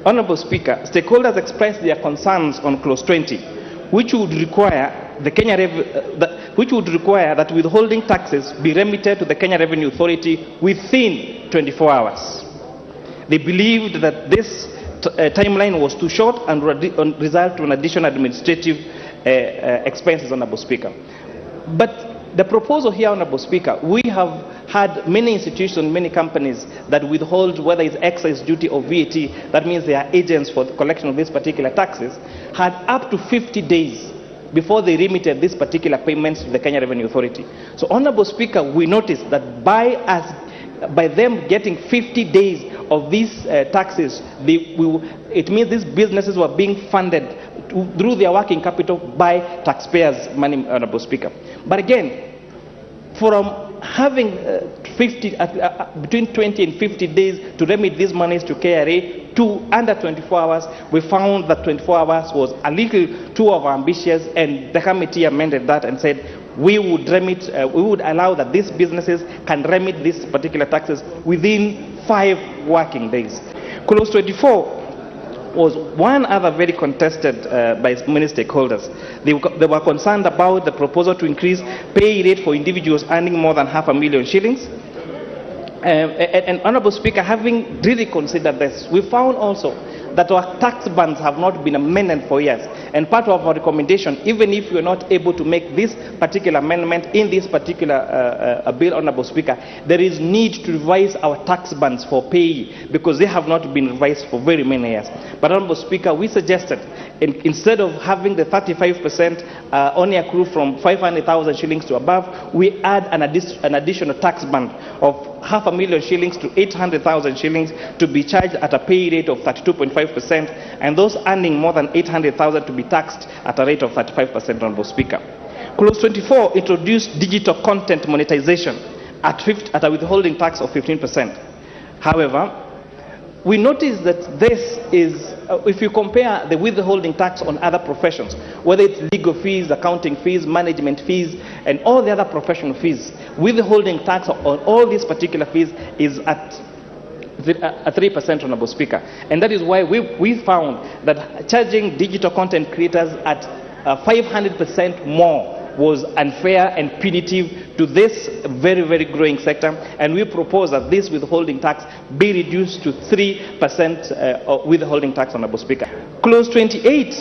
Honorable Speaker, stakeholders expressed their concerns on clause 20, which would require that withholding taxes be remitted to the Kenya Revenue Authority within 24 hours. They believed that this timeline was too short and would result in additional administrative expenses, Honorable Speaker. But the proposal here, Honorable Speaker, we have had many institutions, many companies that withhold, whether it's excise duty or VAT, that means they are agents for the collection of these particular taxes, had up to 50 days before they remitted these particular payments to the Kenya Revenue Authority. So, Honorable Speaker, we noticed that by them getting 50 days of these taxes, it means these businesses were being funded through their working capital by taxpayers' money, Honorable Speaker. But again, from having between 20 and 50 days to remit these monies to KRA to under 24 hours, we found that 24 hours was a little too ambitious, and the committee amended that and said we would allow that these businesses can remit these particular taxes within 5 working days. Clause 24 was one other very contested by many stakeholders. They were concerned about the proposal to increase pay rate for individuals earning more than $500,000 shillings. And Honorable Speaker, having really considered this, we found also that our tax bands have not been amended for years. And part of our recommendation, even if we are not able to make this particular amendment in this particular bill, Honorable Speaker, there is need to revise our tax bands for pay because they have not been revised for very many years. But Honorable Speaker, we suggested instead of having the 35% only accrue from 500,000 shillings to above, we add an additional tax band of $500,000 shillings to 800,000 shillings to be charged at a pay rate of 32.5%, and those earning more than 800,000 to be taxed at a rate of 35%, Honorable Speaker. Clause 24 introduced digital content monetization at a withholding tax of 15%. However, we notice that this is, if you compare the withholding tax on other professions, whether it's legal fees, accounting fees, management fees, and all the other professional fees, withholding tax on all these particular fees is at 3%, Honorable Speaker. And that is why we found that charging digital content creators at 500% more was unfair and punitive to this very, very growing sector, and we propose that this withholding tax be reduced to 3% withholding tax, Honorable Speaker. Clause 28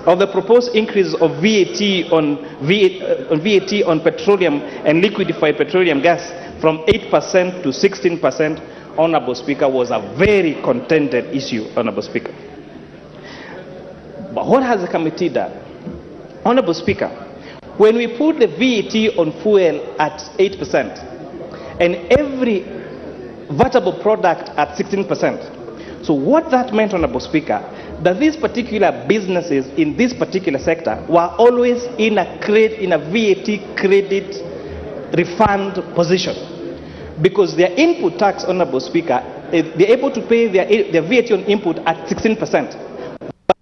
of the proposed increase of VAT on petroleum and liquefied petroleum gas from 8% to 16%, Honorable Speaker, was a very contended issue, Honorable Speaker. But what has the committee done? Honorable Speaker, when we put the VAT on fuel at 8% and every vegetable product at 16%, so what that meant, Honorable Speaker, that these particular businesses in this particular sector were always in a VAT credit refund position, because their input tax, Honorable Speaker, they're able to pay their VAT on input at 16%. But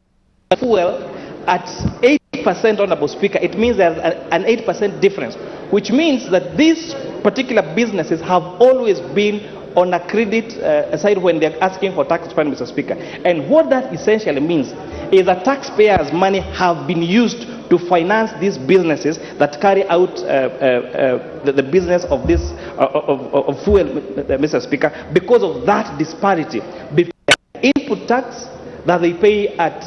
fuel at 8%, Honorable Speaker, it means there's an 8% difference, which means that these particular businesses have always been on a credit side when they're asking for tax refund, Mr. Speaker. And what that essentially means is that taxpayers' money have been used to finance these businesses that carry out the business of this of fuel, Mr. Speaker, because of that disparity between input tax that they pay at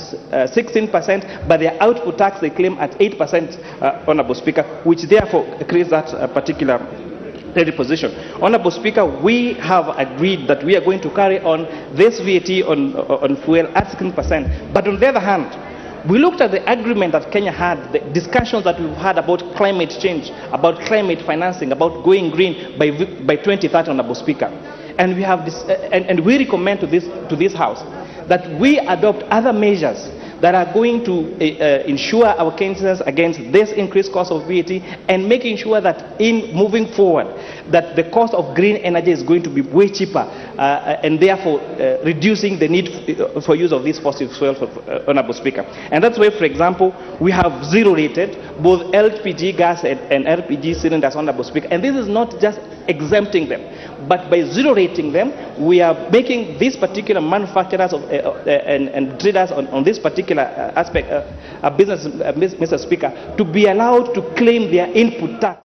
16%, but their output tax they claim at 8%, Honorable Speaker, which therefore creates that particular position. Honorable Speaker, we have agreed that we are going to carry on this VAT on fuel at 16%, but on the other hand, we looked at the agreement that Kenya had, the discussions that we've had about climate change, about climate financing, about going green by 2030, Honorable Speaker, and we have this, and we recommend to this House that we adopt other measures that are going to ensure our Kenyans against this increased cost of VAT, and making sure that in moving forward that the cost of green energy is going to be way cheaper, and therefore reducing the need for use of these fossil fuels, Honorable Speaker. And that's why, for example, we have zero rated both LPG gas and LPG cylinders, Honorable Speaker. And this is not just exempting them. But by zero rating them, we are making these particular manufacturers and traders on this particular aspect, business, Mr. Speaker, to be allowed to claim their input tax.